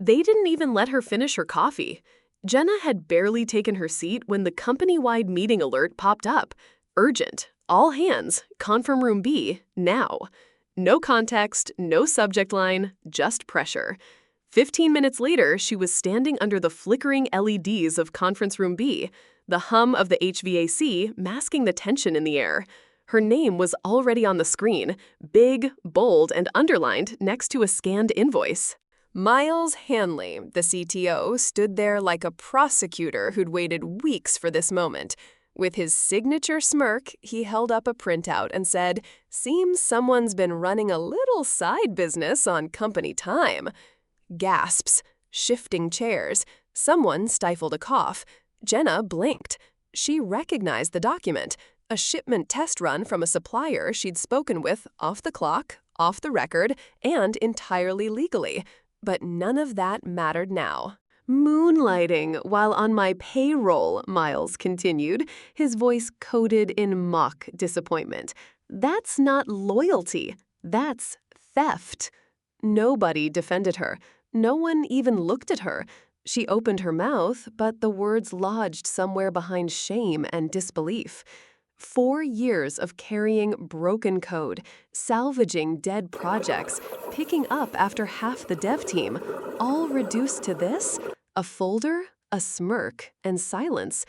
They didn't even let her finish her coffee. Jenna had barely taken her seat when the company-wide meeting alert popped up. Urgent. All hands. Confirm room B. Now. No context, no subject line, just pressure. 15 minutes later, she was standing under the flickering LEDs of conference room B, the hum of the HVAC masking the tension in the air. Her name was already on the screen, big, bold, and underlined next to a scanned invoice. Miles Hanley, the CTO, stood there like a prosecutor who'd waited weeks for this moment. With his signature smirk, he held up a printout and said, "Seems someone's been running a little side business on company time." Gasps, shifting chairs. Someone stifled a cough. Jenna blinked. She recognized the document, a shipment test run from a supplier she'd spoken with off the clock, off the record, and entirely legally. But none of that mattered now. "Moonlighting while on my payroll," Miles continued, his voice coated in mock disappointment. "That's not loyalty. That's theft." Nobody defended her. No one even looked at her. She opened her mouth, but the words lodged somewhere behind shame and disbelief. 4 years of carrying broken code, salvaging dead projects, picking up after half the dev team, all reduced to this? A folder, a smirk, and silence.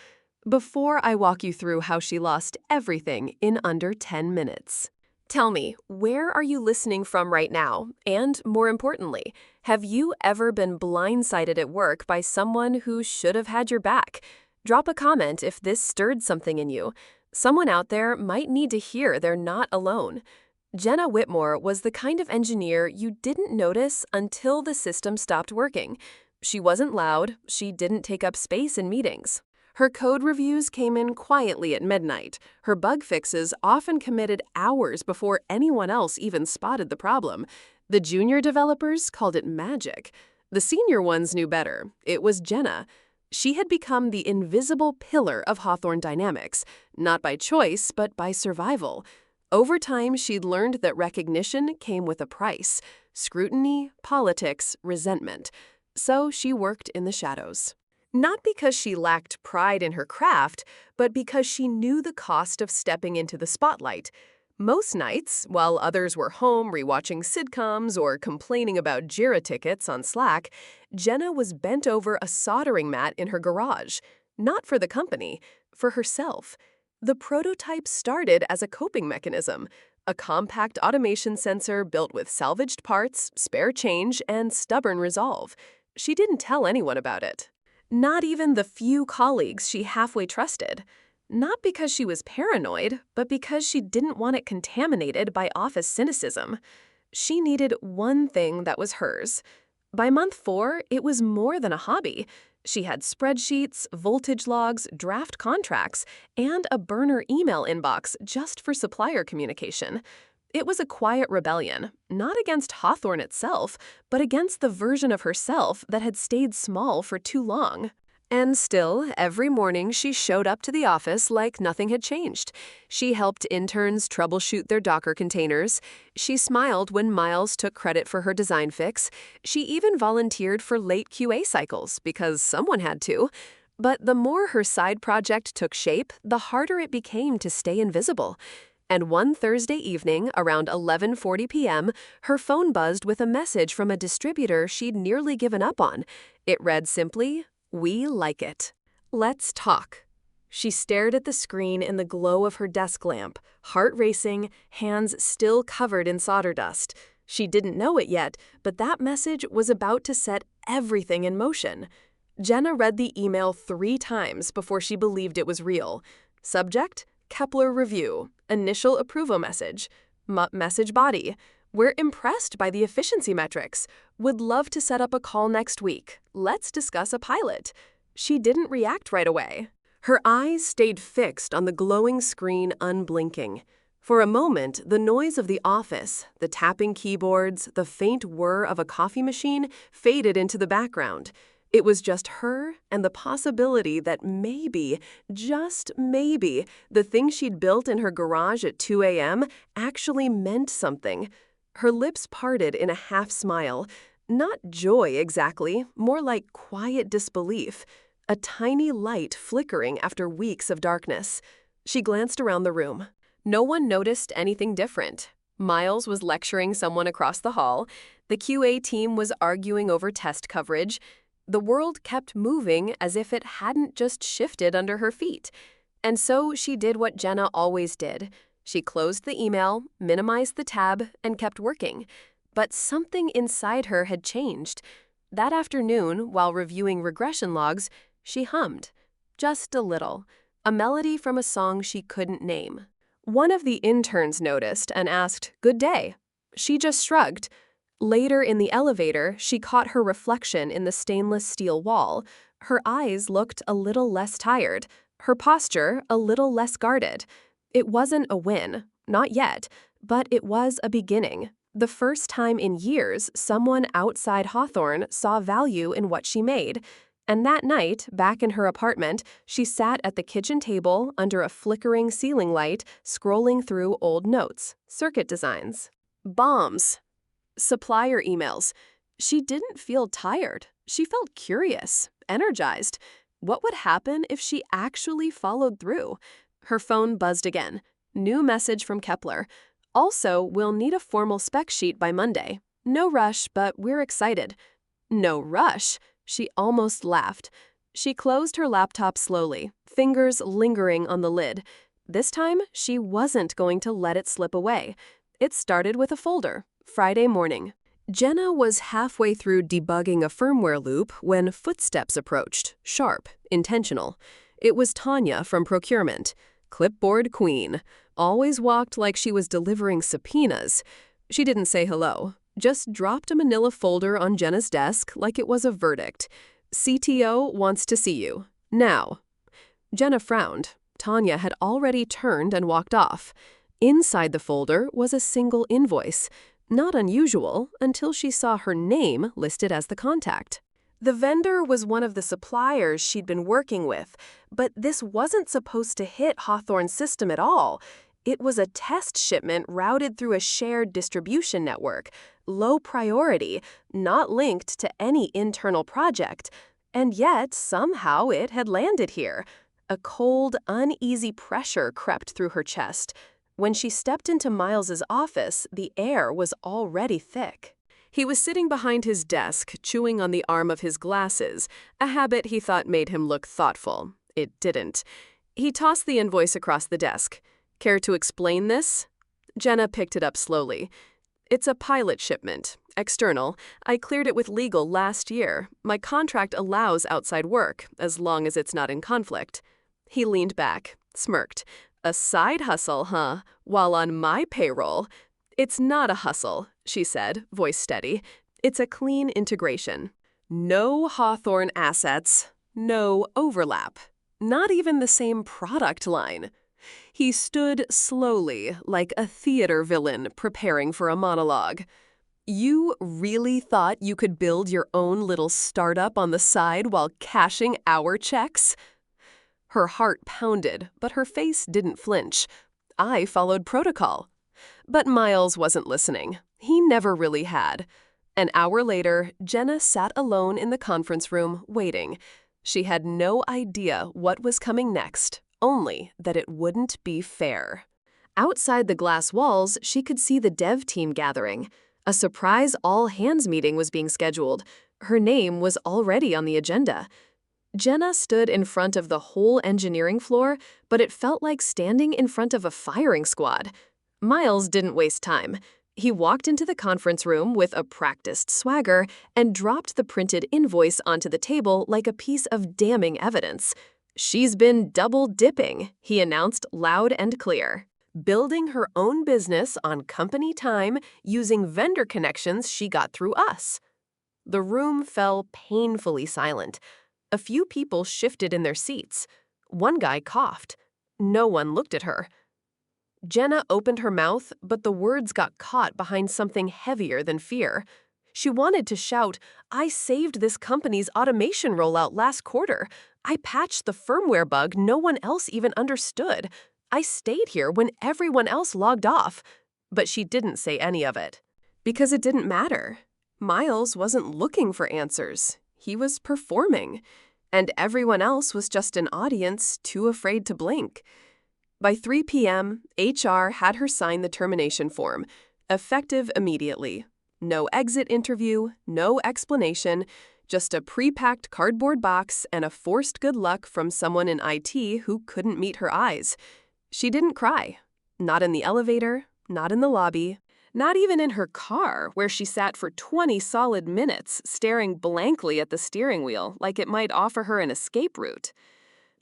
Before I walk you through how she lost everything in under 10 minutes. Tell me, where are you listening from right now? And more importantly, have you ever been blindsided at work by someone who should have had your back? Drop a comment if this stirred something in you. Someone out there might need to hear they're not alone. Jenna Whitmore was the kind of engineer you didn't notice until the system stopped working. She wasn't loud, she didn't take up space in meetings. Her code reviews came in quietly at midnight. Her bug fixes often committed hours before anyone else even spotted the problem. The junior developers called it magic. The senior ones knew better. It was Jenna. She had become the invisible pillar of Hawthorne Dynamics, not by choice, but by survival. Over time, she'd learned that recognition came with a price: scrutiny, politics, resentment. So she worked in the shadows. Not because she lacked pride in her craft, but because she knew the cost of stepping into the spotlight. Most nights, while others were home rewatching sitcoms or complaining about Jira tickets on Slack, Jenna was bent over a soldering mat in her garage. Not for the company, for herself. The prototype started as a coping mechanism, a compact automation sensor built with salvaged parts, spare change, and stubborn resolve. She didn't tell anyone about it. Not even the few colleagues she halfway trusted. Not because she was paranoid, but because she didn't want it contaminated by office cynicism. She needed one thing that was hers. By month 4, it was more than a hobby. She had spreadsheets, voltage logs, draft contracts, and a burner email inbox just for supplier communication. It was a quiet rebellion, not against Hawthorne itself, but against the version of herself that had stayed small for too long. And still, every morning she showed up to the office like nothing had changed. She helped interns troubleshoot their Docker containers. She smiled when Miles took credit for her design fix. She even volunteered for late QA cycles because someone had to. But the more her side project took shape, the harder it became to stay invisible. And one Thursday evening, around 11:40 p.m., her phone buzzed with a message from a distributor she'd nearly given up on. It read simply, "We like it. Let's talk." She stared at the screen in the glow of her desk lamp, heart racing, hands still covered in solder dust. She didn't know it yet, but that message was about to set everything in motion. Jenna read the email 3 times before she believed it was real. Subject: Kepler review. Initial approval message. Message body: "We're impressed by the efficiency metrics. Would love to set up a call next week. Let's discuss a pilot." She didn't react right away. Her eyes stayed fixed on the glowing screen, unblinking. For a moment, the noise of the office, the tapping keyboards, the faint whir of a coffee machine faded into the background. It was just her and the possibility that maybe, just maybe, the thing she'd built in her garage at 2 a.m. actually meant something. Her lips parted in a half smile. Not joy exactly, more like quiet disbelief, a tiny light flickering after weeks of darkness. She glanced around the room. No one noticed anything different. Miles was lecturing someone across the hall. The QA team was arguing over test coverage. The world kept moving as if it hadn't just shifted under her feet. And so she did what Jenna always did. She closed the email, minimized the tab, and kept working. But something inside her had changed. That afternoon, while reviewing regression logs, she hummed. Just a little. A melody from a song she couldn't name. One of the interns noticed and asked, "Good day." She just shrugged. Later in the elevator, she caught her reflection in the stainless steel wall. Her eyes looked a little less tired, her posture a little less guarded. It wasn't a win, not yet, but it was a beginning. The first time in years someone outside Hawthorne saw value in what she made. And that night, back in her apartment, she sat at the kitchen table under a flickering ceiling light, scrolling through old notes, circuit designs, bombs, supplier emails. She didn't feel tired. She felt curious, energized. What would happen if she actually followed through? Her phone buzzed again. New message from Kepler. Also, we'll need a formal spec sheet by Monday. No rush, but we're excited. No rush? She almost laughed. She closed her laptop slowly, fingers lingering on the lid. This time, she wasn't going to let it slip away. It started with a folder. Friday morning. Jenna was halfway through debugging a firmware loop when footsteps approached, sharp, intentional. It was Tanya from procurement. Clipboard queen. Always walked like she was delivering subpoenas. She didn't say hello, just dropped a manila folder on Jenna's desk like it was a verdict. CTO wants to see you. Now. Jenna frowned. Tanya had already turned and walked off. Inside the folder was a single invoice. Not unusual until she saw her name listed as the contact. The vendor was one of the suppliers she'd been working with, but this wasn't supposed to hit Hawthorne's system at all. It was a test shipment routed through a shared distribution network, low priority, not linked to any internal project. And yet, somehow it had landed here. A cold, uneasy pressure crept through her chest. When she stepped into Miles's office, the air was already thick. He was sitting behind his desk, chewing on the arm of his glasses, a habit he thought made him look thoughtful. It didn't. He tossed the invoice across the desk. Care to explain this? Jenna picked it up slowly. It's a pilot shipment, external. I cleared it with legal last year. My contract allows outside work, as long as it's not in conflict. He leaned back, smirked. A side hustle, huh? While on my payroll. It's not a hustle, she said, voice steady. It's a clean integration. No Hawthorne assets, no overlap. Not even the same product line. He stood slowly, like a theater villain preparing for a monologue. You really thought you could build your own little startup on the side while cashing our checks? Her heart pounded, but her face didn't flinch. I followed protocol. But Miles wasn't listening. He never really had. An hour later, Jenna sat alone in the conference room, waiting. She had no idea what was coming next, only that it wouldn't be fair. Outside the glass walls, she could see the dev team gathering. A surprise all-hands meeting was being scheduled. Her name was already on the agenda. Jenna stood in front of the whole engineering floor, but it felt like standing in front of a firing squad. Miles didn't waste time. He walked into the conference room with a practiced swagger and dropped the printed invoice onto the table like a piece of damning evidence. She's been double-dipping, he announced loud and clear. Building her own business on company time using vendor connections she got through us. The room fell painfully silent. A few people shifted in their seats. One guy coughed. No one looked at her. Jenna opened her mouth, but the words got caught behind something heavier than fear. She wanted to shout, "I saved this company's automation rollout last quarter. I patched the firmware bug no one else even understood. I stayed here when everyone else logged off." But she didn't say any of it. Because it didn't matter. Miles wasn't looking for answers. He was performing. And everyone else was just an audience too afraid to blink. By 3 p.m., HR had her sign the termination form, effective immediately. No exit interview, no explanation, just a pre-packed cardboard box and a forced good luck from someone in IT who couldn't meet her eyes. She didn't cry. Not in the elevator, not in the lobby, not even in her car, where she sat for 20 solid minutes staring blankly at the steering wheel like it might offer her an escape route.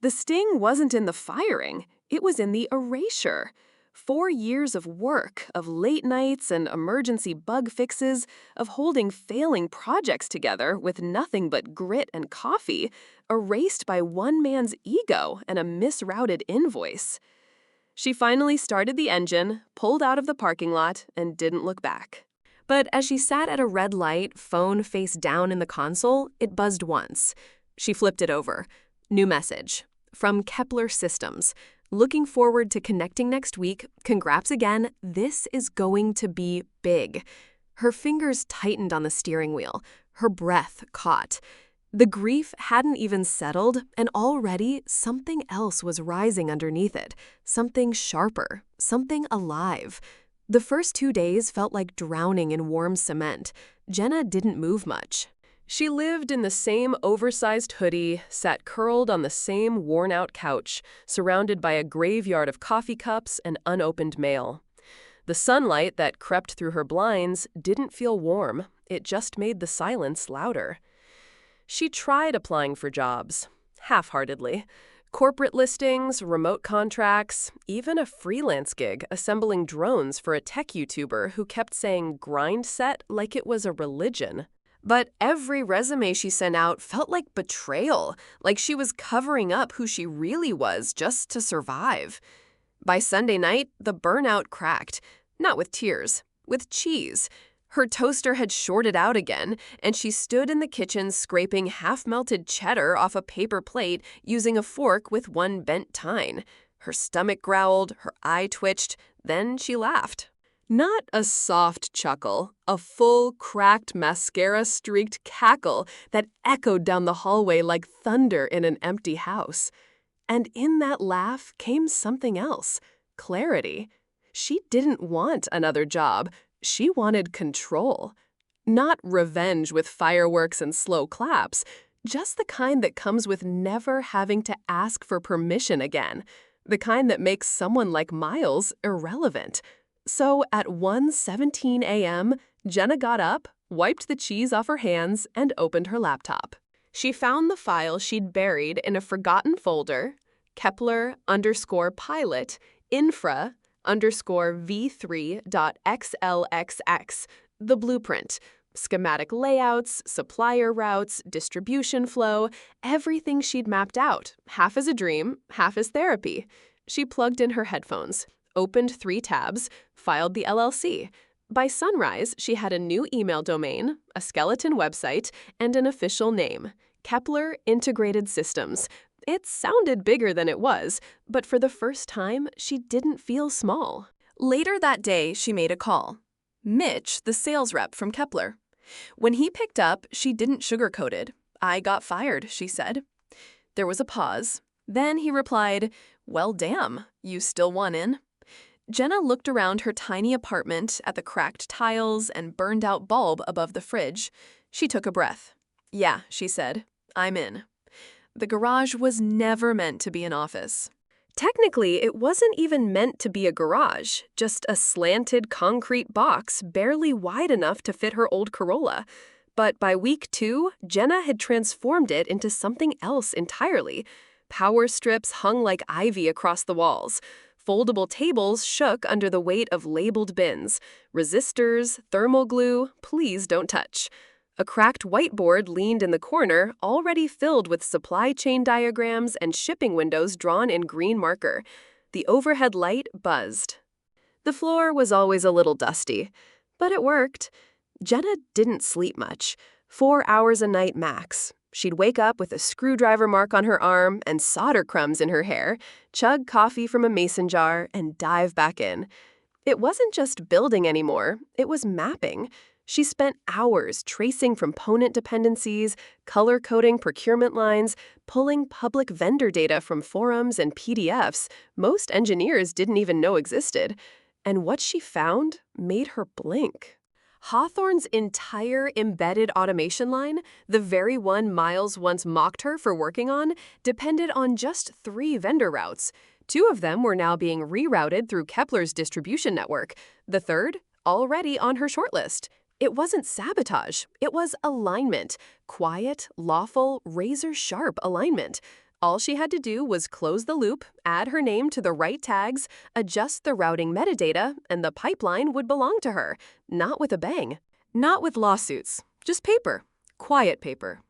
The sting wasn't in the firing, it was in the erasure. 4 years of work, of late nights and emergency bug fixes, of holding failing projects together with nothing but grit and coffee, erased by one man's ego and a misrouted invoice. She finally started the engine, pulled out of the parking lot, and didn't look back. But as she sat at a red light, phone face down in the console, it buzzed once. She flipped it over. New message. From Kepler Systems. Looking forward to connecting next week. Congrats again. This is going to be big. Her fingers tightened on the steering wheel. Her breath caught. The grief hadn't even settled, and already something else was rising underneath it. Something sharper. Something alive. The first 2 days felt like drowning in warm cement. Jenna didn't move much. She lived in the same oversized hoodie, sat curled on the same worn-out couch, surrounded by a graveyard of coffee cups and unopened mail. The sunlight that crept through her blinds didn't feel warm. It just made the silence louder. She tried applying for jobs, half-heartedly. Corporate listings, remote contracts, even a freelance gig assembling drones for a tech YouTuber who kept saying grind set like it was a religion. But every resume she sent out felt like betrayal, like she was covering up who she really was just to survive. By Sunday night, the burnout cracked, not with tears, with cheese. Her toaster had shorted out again, and she stood in the kitchen scraping half-melted cheddar off a paper plate using a fork with one bent tine. Her stomach growled, her eye twitched, then she laughed. Not a soft chuckle, a full, cracked, mascara-streaked cackle that echoed down the hallway like thunder in an empty house. And in that laugh came something else, clarity. She didn't want another job. She wanted control. Not revenge with fireworks and slow claps, just the kind that comes with never having to ask for permission again, the kind that makes someone like Miles irrelevant. So at 1:17 a.m., Jenna got up, wiped the cheese off her hands, and opened her laptop. She found the file she'd buried in a forgotten folder, Kepler_pilot, infra_v3.xlxx, the blueprint, schematic layouts, supplier routes, distribution flow, everything she'd mapped out, half as a dream, half as therapy. She plugged in her headphones, opened 3 tabs, filed the LLC. By sunrise, she had a new email domain, a skeleton website, and an official name, Kepler Integrated Systems. It sounded bigger than it was, but for the first time, she didn't feel small. Later that day, she made a call. Mitch, the sales rep from Kepler. When he picked up, she didn't sugarcoat it. "I got fired," she said. There was a pause. Then he replied, "Well, damn, you still want in?" Jenna looked around her tiny apartment at the cracked tiles and burned-out bulb above the fridge. She took a breath. "Yeah," she said, "I'm in." The garage was never meant to be an office. Technically, it wasn't even meant to be a garage, just a slanted concrete box barely wide enough to fit her old Corolla. But by week 2, Jenna had transformed it into something else entirely. Power strips hung like ivy across the walls. Foldable tables shook under the weight of labeled bins. Resistors, thermal glue, please don't touch. A cracked whiteboard leaned in the corner, already filled with supply chain diagrams and shipping windows drawn in green marker. The overhead light buzzed. The floor was always a little dusty, but it worked. Jenna didn't sleep much, 4 hours a night max. She'd wake up with a screwdriver mark on her arm and solder crumbs in her hair, chug coffee from a mason jar, and dive back in. It wasn't just building anymore, it was mapping. She spent hours tracing component dependencies, color-coding procurement lines, pulling public vendor data from forums and PDFs most engineers didn't even know existed. And what she found made her blink. Hawthorne's entire embedded automation line, the very one Miles once mocked her for working on, depended on just 3 vendor routes. 2 of them were now being rerouted through Kepler's distribution network. The third, already on her shortlist. It wasn't sabotage, it was alignment. Quiet, lawful, razor-sharp alignment. All she had to do was close the loop, add her name to the right tags, adjust the routing metadata, and the pipeline would belong to her. Not with a bang. Not with lawsuits. Just paper. Quiet paper.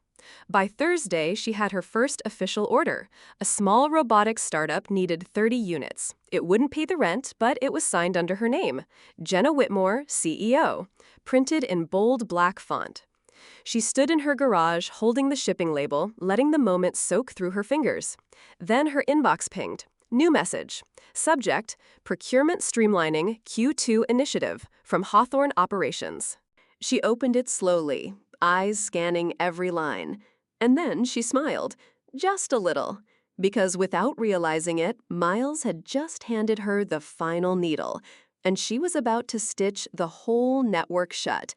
By Thursday, she had her first official order. A small robotics startup needed 30 units. It wouldn't pay the rent, but it was signed under her name. Jenna Whitmore, CEO. Printed in bold black font. She stood in her garage, holding the shipping label, letting the moment soak through her fingers. Then her inbox pinged. New message. Subject, Procurement Streamlining Q2 Initiative from Hawthorne Operations. She opened it slowly, eyes scanning every line. And then she smiled, just a little, because without realizing it, Miles had just handed her the final needle, and she was about to stitch the whole network shut.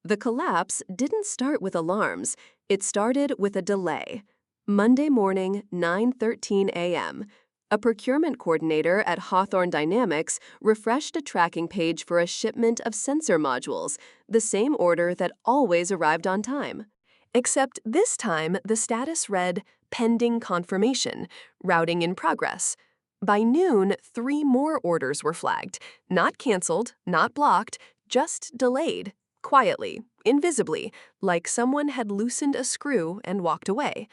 The collapse didn't start with alarms. It started with a delay. Monday morning, 9:13 a.m. A procurement coordinator at Hawthorne Dynamics refreshed a tracking page for a shipment of sensor modules, the same order that always arrived on time. Except this time, the status read, pending confirmation, routing in progress. By noon, 3 more orders were flagged. Not canceled, not blocked, just delayed. Quietly, invisibly, like someone had loosened a screw and walked away.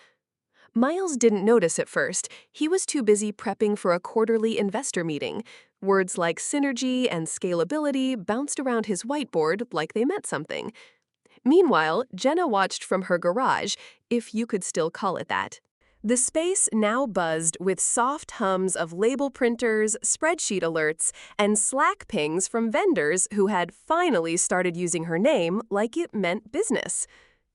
Miles didn't notice at first. He was too busy prepping for a quarterly investor meeting. Words like synergy and scalability bounced around his whiteboard like they meant something. Meanwhile, Jenna watched from her garage, if you could still call it that. The space now buzzed with soft hums of label printers, spreadsheet alerts, and Slack pings from vendors who had finally started using her name like it meant business.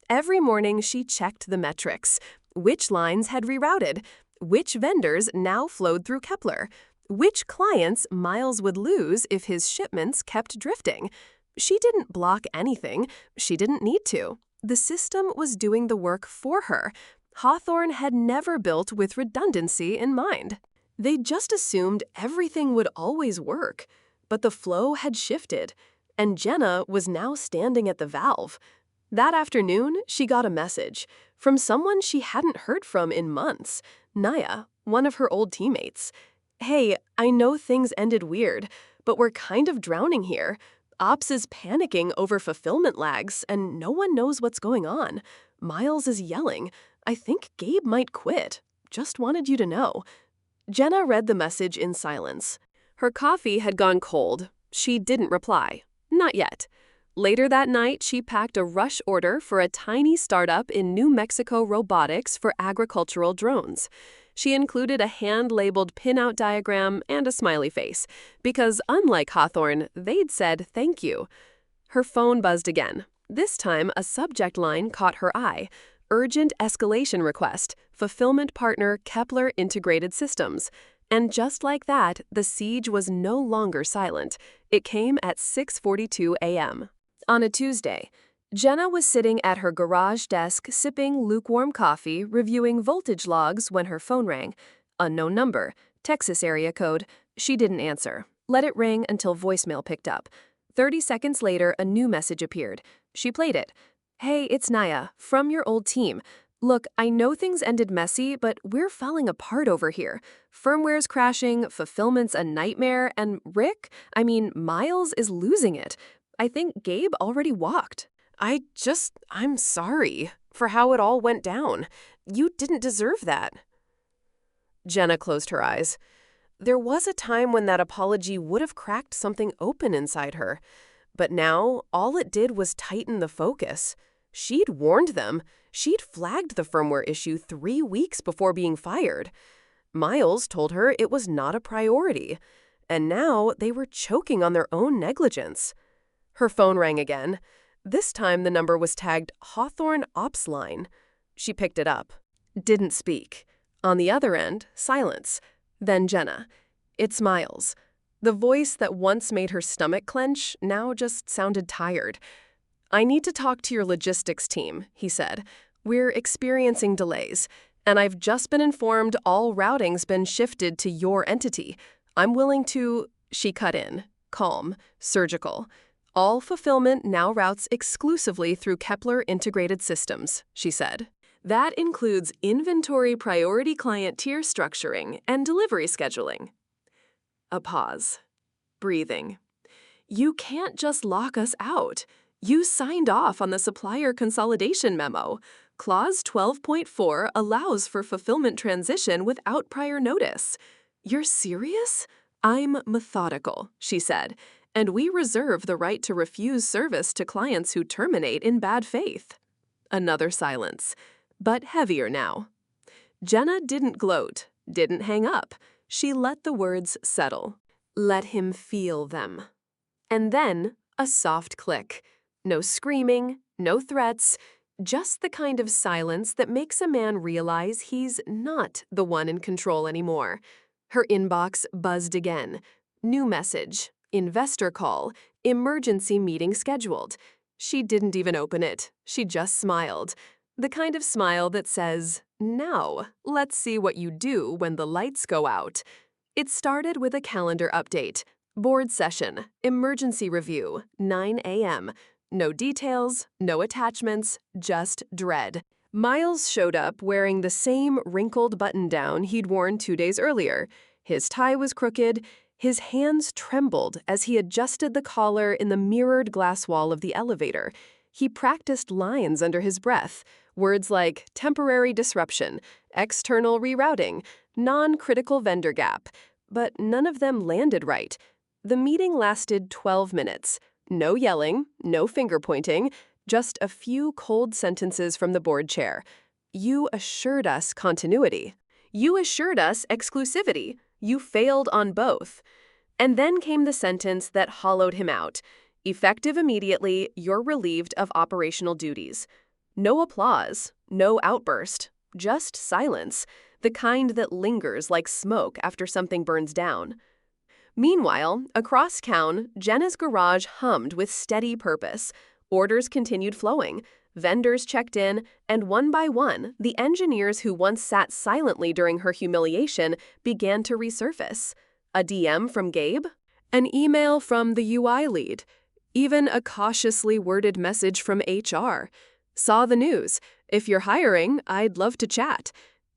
Every morning she checked the metrics. Which lines had rerouted? Which vendors now flowed through Kepler? Which clients Miles would lose if his shipments kept drifting? She didn't block anything. She didn't need to. The system was doing the work for her. Hawthorne had never built with redundancy in mind. They just assumed everything would always work. But the flow had shifted, and Jenna was now standing at the valve. That afternoon, she got a message from someone she hadn't heard from in months, Naya, one of her old teammates. Hey, I know things ended weird, but we're kind of drowning here. Ops is panicking over fulfillment lags, and no one knows what's going on. Miles is yelling. I think Gabe might quit. Just wanted you to know. Jenna read the message in silence. Her coffee had gone cold. She didn't reply. Not yet. Later that night, she packed a rush order for a tiny startup in New Mexico robotics for agricultural drones. She included a hand-labeled pin-out diagram and a smiley face, because unlike Hawthorne, they'd said thank you. Her phone buzzed again. This time, a subject line caught her eye. Urgent escalation request, fulfillment partner Kepler Integrated Systems. And just like that, the siege was no longer silent. It came at 6:42 a.m. On a Tuesday, Jenna was sitting at her garage desk sipping lukewarm coffee, reviewing voltage logs when her phone rang. Unknown number, Texas area code. She didn't answer. Let it ring until voicemail picked up. 30 seconds later, a new message appeared. She played it. Hey, it's Naya, from your old team. Look, I know things ended messy, but we're falling apart over here. Firmware's crashing, fulfillment's a nightmare, and Miles is losing it. I think Gabe already walked. I'm sorry for how it all went down. You didn't deserve that. Jenna closed her eyes. There was a time when that apology would have cracked something open inside her. But now, all it did was tighten the focus. She'd warned them. She'd flagged the firmware issue 3 weeks before being fired. Miles told her it was not a priority. And now they were choking on their own negligence. Her phone rang again. This time the number was tagged Hawthorne Ops Line. She picked it up. Didn't speak. On the other end, silence. Then Jenna. It's Miles. The voice that once made her stomach clench now just sounded tired. I need to talk to your logistics team, he said. We're experiencing delays, and I've just been informed all routing's been shifted to your entity. I'm willing to… She cut in. Calm. Surgical. All fulfillment now routes exclusively through Kepler Integrated Systems, she said. That includes inventory priority client tier structuring and delivery scheduling. A pause. Breathing. You can't just lock us out. You signed off on the supplier consolidation memo. Clause 12.4 allows for fulfillment transition without prior notice. You're serious? I'm methodical, she said, and we reserve the right to refuse service to clients who terminate in bad faith. Another silence, but heavier now. Jenna didn't gloat, didn't hang up. She let the words settle. Let him feel them. And then a soft click. No screaming, no threats, just the kind of silence that makes a man realize he's not the one in control anymore. Her inbox buzzed again. New message, investor call, emergency meeting scheduled. She didn't even open it. She just smiled. The kind of smile that says, now, let's see what you do when the lights go out. It started with a calendar update. Board session, emergency review, 9 a.m. No details, no attachments, just dread. Miles showed up wearing the same wrinkled button-down he'd worn 2 days earlier. His tie was crooked. His hands trembled as he adjusted the collar in the mirrored glass wall of the elevator. He practiced lines under his breath, words like temporary disruption, external rerouting, non-critical vendor gap, but none of them landed right. The meeting lasted 12 minutes. No yelling, no finger-pointing, just a few cold sentences from the board chair. You assured us continuity. You assured us exclusivity. You failed on both. And then came the sentence that hollowed him out. Effective immediately, you're relieved of operational duties. No applause, no outburst, just silence, the kind that lingers like smoke after something burns down. Meanwhile, across town, Jenna's garage hummed with steady purpose. Orders continued flowing. Vendors checked in, and one by one, the engineers who once sat silently during her humiliation began to resurface. A DM from Gabe? An email from the UI lead? Even a cautiously worded message from HR. Saw the news. If you're hiring, I'd love to chat.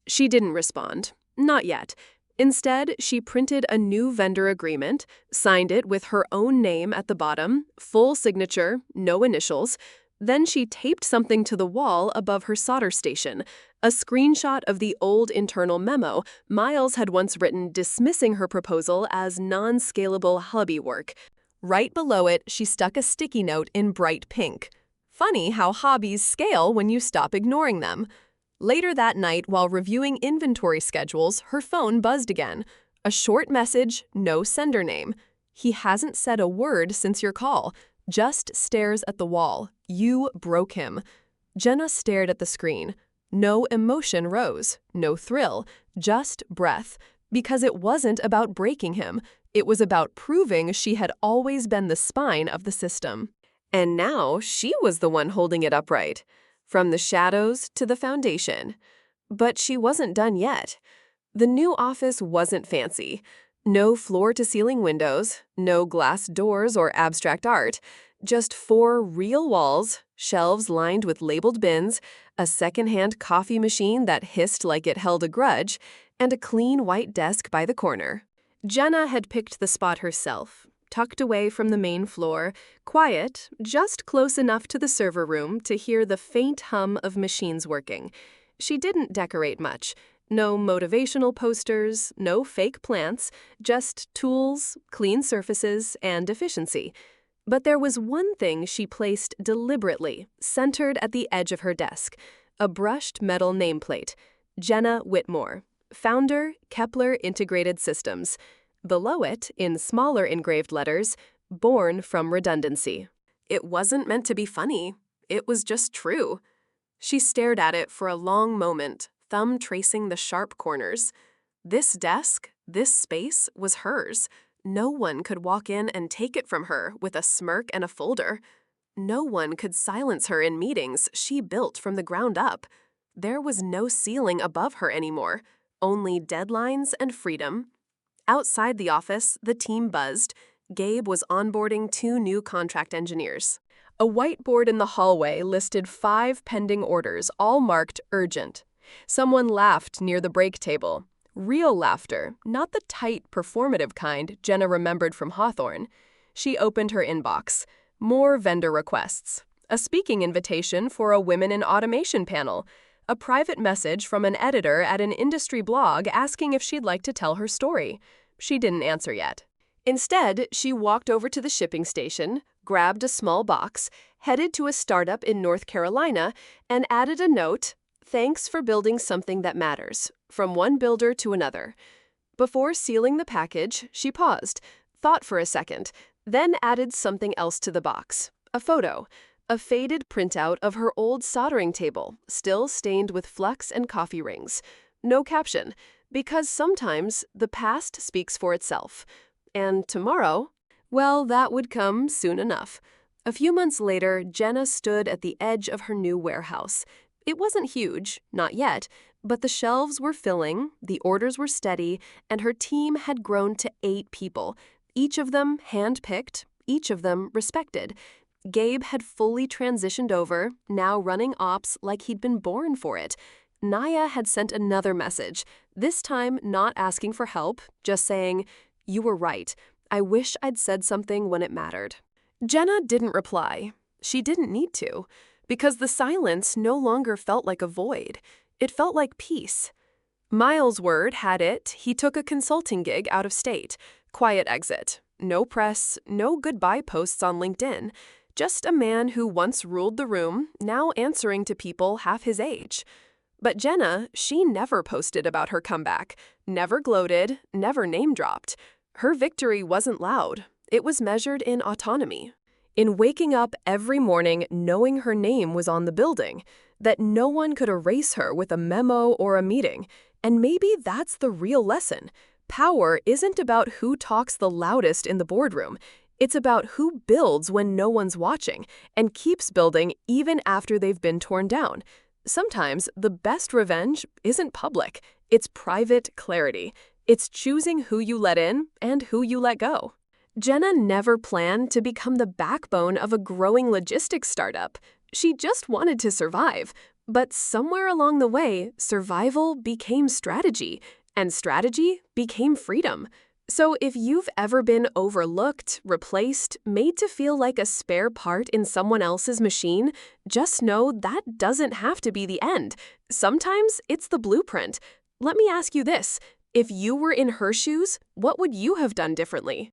She didn't respond. Not yet. Instead, she printed a new vendor agreement, signed it with her own name at the bottom, full signature, no initials. Then she taped something to the wall above her solder station, a screenshot of the old internal memo Miles had once written dismissing her proposal as non-scalable hubby work. Right below it, she stuck a sticky note in bright pink. Funny how hobbies scale when you stop ignoring them. Later that night, while reviewing inventory schedules, her phone buzzed again. A short message, no sender name. He hasn't said a word since your call. Just stares at the wall. You broke him. Jenna stared at the screen. No emotion rose. No thrill. Just breath. Because it wasn't about breaking him. It was about proving she had always been the spine of the system. And now she was the one holding it upright. From the shadows to the foundation. But she wasn't done yet. The new office wasn't fancy. No floor-to-ceiling windows, no glass doors or abstract art, just 4 real walls, shelves lined with labeled bins, a second-hand coffee machine that hissed like it held a grudge, and a clean white desk by the corner. Jenna had picked the spot herself. Tucked away from the main floor, quiet, just close enough to the server room to hear the faint hum of machines working. She didn't decorate much. No motivational posters, no fake plants, just tools, clean surfaces, and efficiency. But there was one thing she placed deliberately, centered at the edge of her desk, a brushed metal nameplate. Jenna Whitmore, founder, Kepler Integrated Systems. Below it, in smaller engraved letters, born from redundancy. It wasn't meant to be funny. It was just true. She stared at it for a long moment, thumb tracing the sharp corners. This desk, this space, was hers. No one could walk in and take it from her with a smirk and a folder. No one could silence her in meetings she built from the ground up. There was no ceiling above her anymore, only deadlines and freedom. Outside the office, the team buzzed. Gabe was onboarding 2 new contract engineers. A whiteboard in the hallway listed 5 pending orders, all marked urgent. Someone laughed near the break table. Real laughter, not the tight, performative kind Jenna remembered from Hawthorne. She opened her inbox. More vendor requests. A speaking invitation for a Women in Automation panel. A private message from an editor at an industry blog asking if she'd like to tell her story. She didn't answer yet. Instead, she walked over to the shipping station, grabbed a small box, headed to a startup in North Carolina, and added a note, "Thanks for building something that matters," from one builder to another. Before sealing the package, she paused, thought for a second, then added something else to the box, a photo, a faded printout of her old soldering table, still stained with flux and coffee rings. No caption, because sometimes the past speaks for itself. And tomorrow, well, that would come soon enough. A few months later, Jenna stood at the edge of her new warehouse. It wasn't huge, not yet, but the shelves were filling, the orders were steady, and her team had grown to 8 people, each of them hand-picked, each of them respected. Gabe had fully transitioned over, now running ops like he'd been born for it. Naya had sent another message, this time not asking for help, just saying, "You were right. I wish I'd said something when it mattered." Jenna didn't reply. She didn't need to, because the silence no longer felt like a void. It felt like peace. Miles' word had it he took a consulting gig out of state. Quiet exit. No press, no goodbye posts on LinkedIn. Just a man who once ruled the room, now answering to people half his age. But Jenna, she never posted about her comeback, never gloated, never name-dropped. Her victory wasn't loud. It was measured in autonomy. In waking up every morning knowing her name was on the building, that no one could erase her with a memo or a meeting. And maybe that's the real lesson. Power isn't about who talks the loudest in the boardroom. It's about who builds when no one's watching and keeps building even after they've been torn down. Sometimes the best revenge isn't public. It's private clarity. It's choosing who you let in and who you let go. Jenna never planned to become the backbone of a growing logistics startup. She just wanted to survive. But somewhere along the way, survival became strategy, and strategy became freedom. So if you've ever been overlooked, replaced, made to feel like a spare part in someone else's machine, just know that doesn't have to be the end. Sometimes it's the blueprint. Let me ask you this. If you were in her shoes, what would you have done differently?